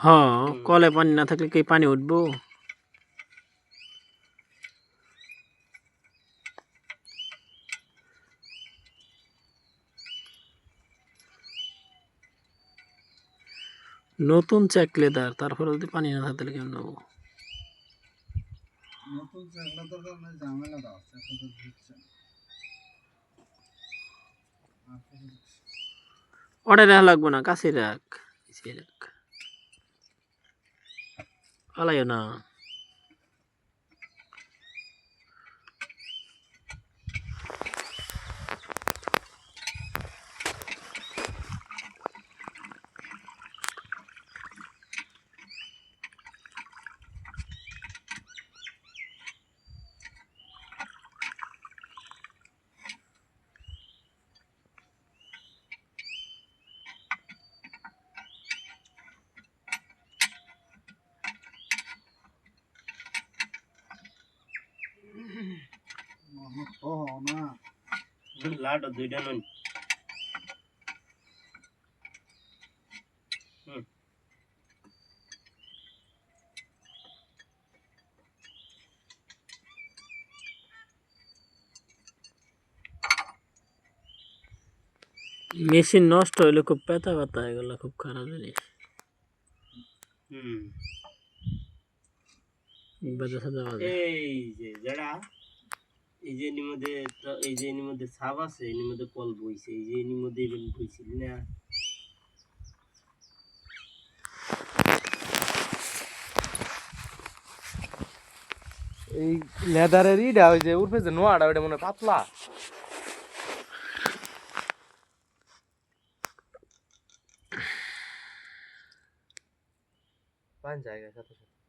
হ্যাঁ, কলে পানি না থাকলে কি পানি উঠবো? নতুন চেক লেদার, তারপরে যদি পানি না থাকে তাহলে কেমন নেবো? ওটা রাখা লাগবো না, কাছে রাখ, আলাইও না। লাড দুইটা নন মেশিন নষ্ট হইলে খুব ব্যথা ব্যথা, এগুলো খুব খারাপ জিনিস। এই যে যারা এই যে এর মধ্যে এই যে এর মধ্যে সাপ আছে, এর মধ্যে কল বইছে, এই যে এর মধ্যে ইভেন বইছিল না। এই লেদারের ইটা ওই যে উঠবে যে নোয়াটা ওইটা মনে হয় পাতলা পান জায়গা সাথে সাথে